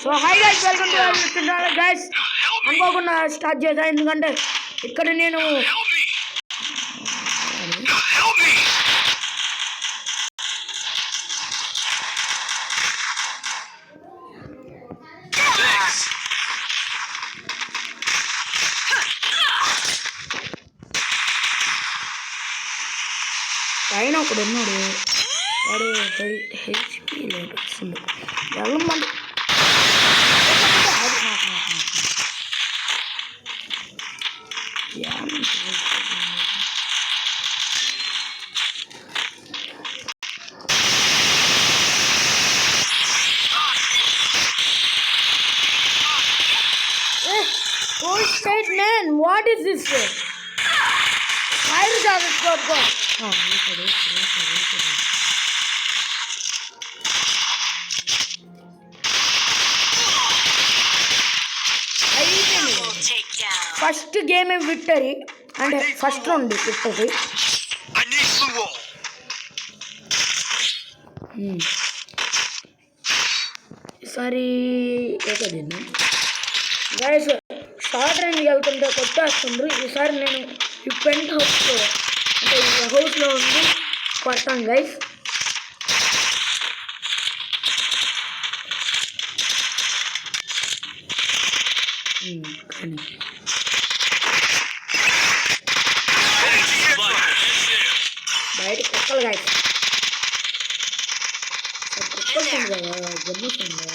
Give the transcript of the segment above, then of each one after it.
So hi guys, welcome to our channel guys. అనుకోకుండా start చేశా ఎందుకంటే ఇక్కడ నేను పైన ఒకడు ఉన్నాడు, వాడు హెచ్పి లేదు వస్తుంది వెళ్ళమంది. Oh shit man, what is this? Fire charges got gone. Oh, first game in victory and first round victory. I need blue wall. Sorry, ekadina. Guys, start range వెళ్తుంటే కొట్టేస్తుండ్రు. ఈసారి నేను ఈ పెంట్ హౌస్ అంటే ఈ హౌస్లో ఉండి కొడతాను గైస్. కానీ బయట కుక్కలు గైస్, కుక్కలు కదా గమ్ముతుందా.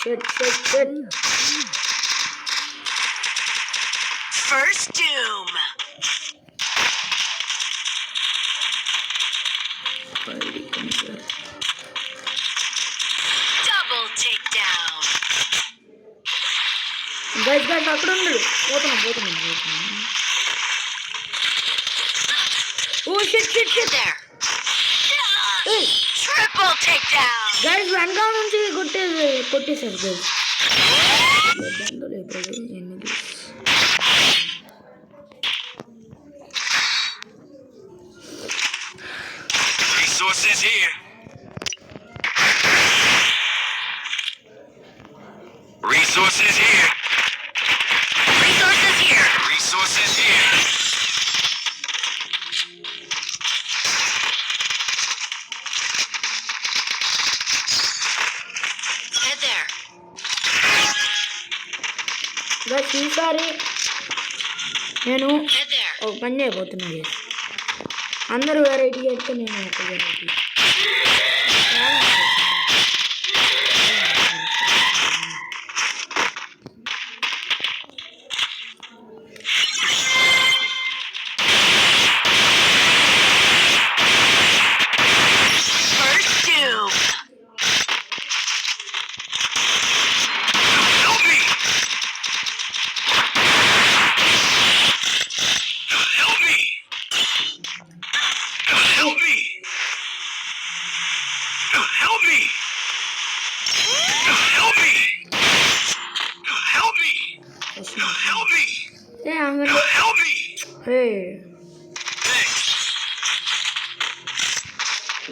Shit. First doom. Double takedown. Guys, అక్కడ ఉన్నాడు. పోతున్నాం. Oh shit. There. Triple takedown. Guys, వెనకాల నుంచి కొట్టేశారు guys. Resources here. Resources here. Guys, ఈసారి నేను ఒక పని చేయబోతున్నాను. అందరూ వెరైటీ అయితే నేను ఒక వెరైటీ.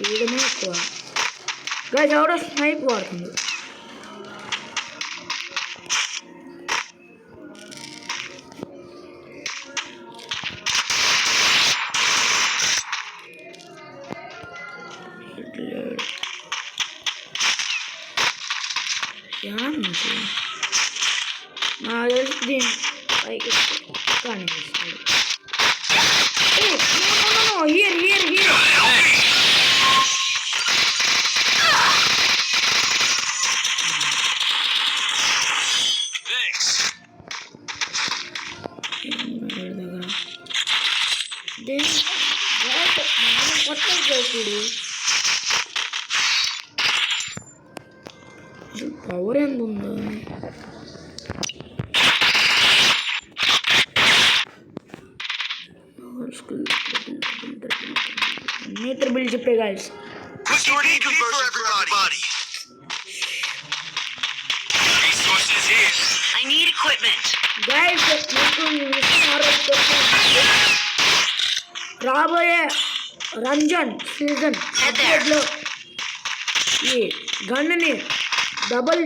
వీడమే ఎక్కువ గైస్, ఎవడో స్నైప్ వాడుతుంది. దీన్ని పైకి కానీ here. పవర్ ఎంత ఉందా? Meter build చెప్పే guys. Resources here. I need equipment. Guys, రాబోయే రంజాన్ సీజన్ అప్డేట్లో ఈ గన్నుని డబల్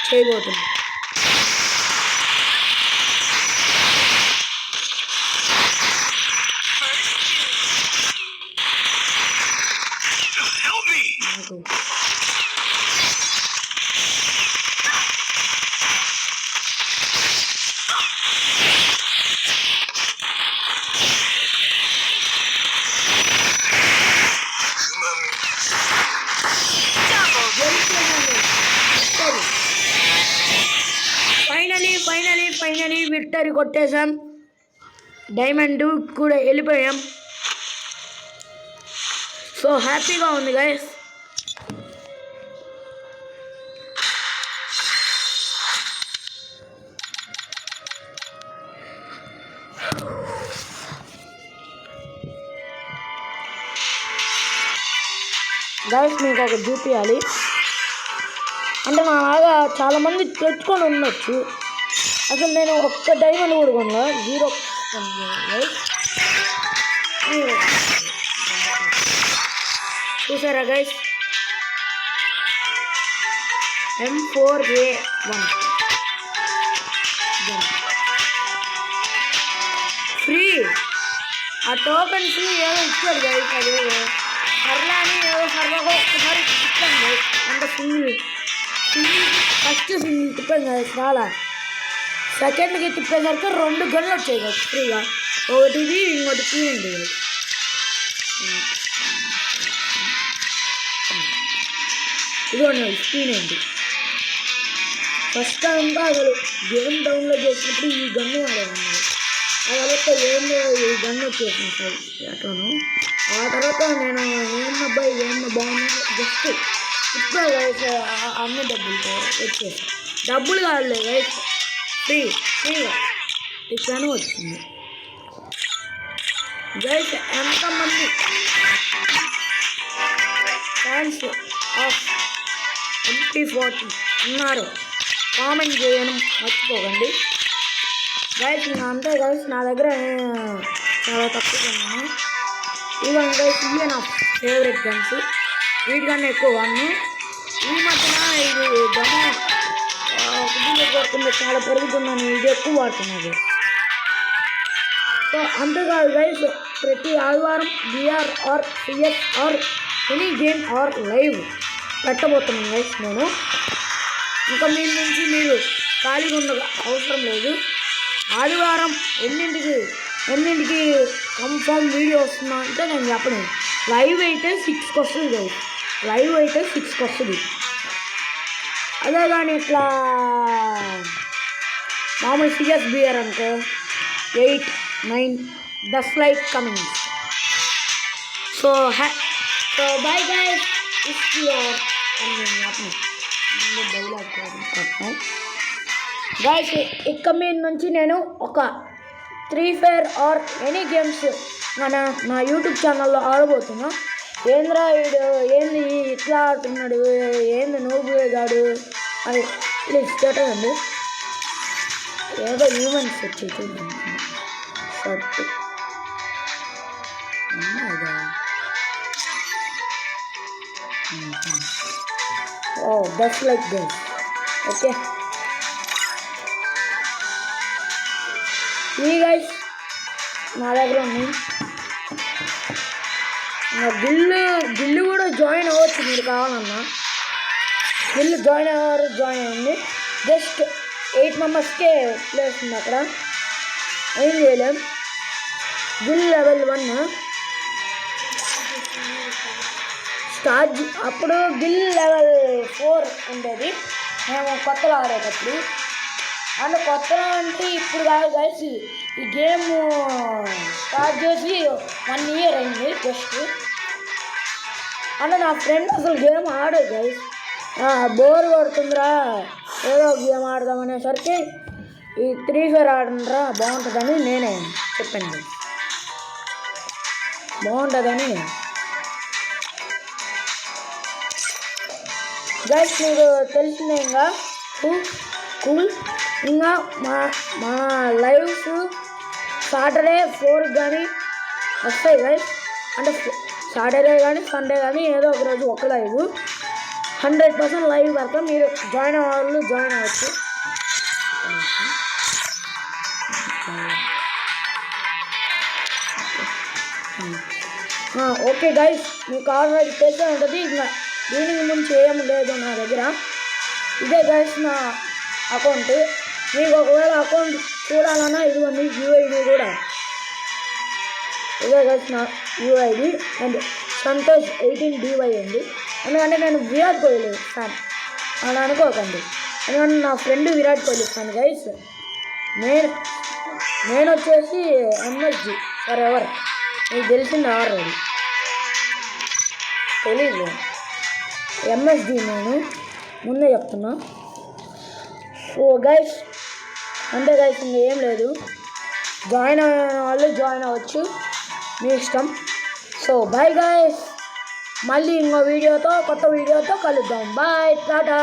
చేయబోతుంది. ఫైనలీ విక్టరీ కొట్టేసాం. డైమండ్ కూడా వెళ్ళిపోయాం. సో హ్యాపీగా ఉంది గైస్. గైస్ మీకు ఒక చూపించాలి అంటే నాలాగా చాలామంది తెచ్చుకొని ఉండొచ్చు. అసలు నేను ఒక్క డైమండ్ కూడా కొన్నా, 0 చూసారా గైస్. M4A1 free. ఆ టోకన్స్ ఏదో ఇచ్చారు గైస్. అదేదో సర్లా అని ఏదో సర్వగా ఒక్కసారి ఇచ్చాను గైస్. అంటే సింగిల్ ఫస్ట్ సింగిల్ తిప్పాను కదా చాలా. సెకండ్కి తిప్పేసరికి 2 గన్లు వచ్చాయి కదా ఫ్రీగా. ఒకటి ఇది ఇంకోటి తీయండి. ఇదిగోండి స్క్రీన్ ఏంటి. ఫస్ట్ అంతా అసలు గేమ్ డౌన్లోడ్ చేసినప్పుడు ఈ గన్ను వాడేవాడిని. ఆ తర్వాత ఏందో ఈ గన్ను వచ్చేసింది సార్ అట్లను. ఆ తర్వాత నేను ఏమన్నా బాగున్నా జస్ట్ ఇప్పుడే గైస్ అన్ని డబ్బులతో వచ్చేసి డబ్బులు కాదులే గైస్ ఫ్రీగా ఇట్లానే వచ్చింది గైస్. ఎంతమంది ఫ్యాన్స్ ఆఫ్ MP40 ఉన్నారు కామెంట్ చేయడం మర్చిపోకండి గైస్. అంతే గైస్ నా దగ్గర చాలా తక్కువ ఉన్నాను. ఇవన్నీ గైస్ ఇవే నా ఫేవరెట్ గన్స్. వీటికన్నా ఎక్కువ వాడిని. ఈ మధ్యన ఇది గమ కుటుంబ కోరుకుంటే చాలా పెరుగుతున్నాను. ఇది ఎక్కువ వాడుతున్నాను. సో అంతేకాదు గైస్ ప్రతి ఆదివారం VR or CS or any game or live పెట్టబోతున్నాను గైస్ నేను. ఇంకా మీ నుంచి మీరు ఖాళీగా ఉండ అవసరం లేదు. ఆదివారం ఎన్నింటికి కన్ఫర్మ్ వీడియో వస్తుందా అంటే నేను చెప్పను. లైవ్ అయితే 6కి వస్తుంది గైస్. లైవ్ అయితే 6కి వస్తుంది. అదే కానీ ఇట్లా మామూలు CS BR అనుకో 8, 9 10 like coming. So bye guys it's your dialogue guys. ఇక మీద నుంచి నేను ఒక Free Fire or any games నా యూట్యూబ్ ఛానల్లో ఆడబోతున్నా. ఏంద్రా వీడు ఏంది ఇట్లా ఆడుతున్నాడు ఏంది నోబుగాడు అది ప్లీజ్ పెట్టండి. ఏదో ఈవెంట్స్ వచ్చి చూడండి shirt just like this. Okay ఈ గైస్ నా దగ్గర ఉంది. గిల్లు కూడా జాయిన్ అవ్వచ్చు మీరు కావాలన్నా. గిల్లు జాయిన్ అయ్యండి. జస్ట్ 8 మెంబర్స్కే ప్లేస్ ఉంది అక్కడ. ఏం చేయలేం. Gill level 1 start. అప్పుడు గిల్ లెవెల్ 4 ఉండేది మేము కొత్తలో ఆడేటప్పుడు. అంటే కొత్తలో అంటే ఇప్పుడు కాదు గైస్. ఈ గేమ్ స్టార్ట్ చేసి 1 ఇయర్ అయింది జస్ట్. అంటే నా ఫ్రెండ్ అసలు గేమ్ ఆడదు గైస్. బోర్ కొడుతుందిరా ఏదో గేమ్ ఆడదామనేసరికి ఈ Free Fire ఆడరా బాగుంటుందని నేనే చెప్పాను. బాగుంటుందని గైస్ మీకు తెలిసిందే. ఇంకా కూల్ ఇంకా మన లైవ్స్ సాటర్డే 4 కానీ వస్తాయి గైస్. అంటే సాటర్డే కానీ సండే కానీ ఏదో ఒక రోజు ఒక లైవ్ 100% లైవ్ వరకు మీరు జాయిన్ అవ్వాలి, జాయిన్ అవ్వచ్చు. ఓకే గైస్, మీకు ఆల్రెడీ తెలిసే ఉంటుంది. ఇంకా దీనికి ముందు ఏం లేదు నా దగ్గర. ఇదే గైస్ నా అకౌంట్. మీకు ఒకవేళ అకౌంట్ చూడాలన్నా ఇదిగోండి యూఐడి కూడా. ఇదే గైస్ నా యూఐడి అండ్ సంతోష్ 18DY అండి. ఎందుకంటే నేను విరాట్ కోహ్లీ ఫ్యాన్ అని అనుకోకండి. ఎందుకంటే నా friend Virat Kohli fan guys. నేను వచ్చేసి MSG ఫర్ ఎవర్. మీకు తెలిసింది ఆల్రెడీ, తెలీదు. MSG నేను ముందే చెప్తున్నా. సో గైస్ అంతే గైస్, ఇంకేం లేదు. జాయిన్ అయిన వాళ్ళు జాయిన్ అవ్వచ్చు, మీ ఇష్టం. సో బాయ్ గైస్, మళ్ళీ ఇంకో వీడియోతో కొత్త వీడియోతో కలుద్దాం. బాయ్, టాటా.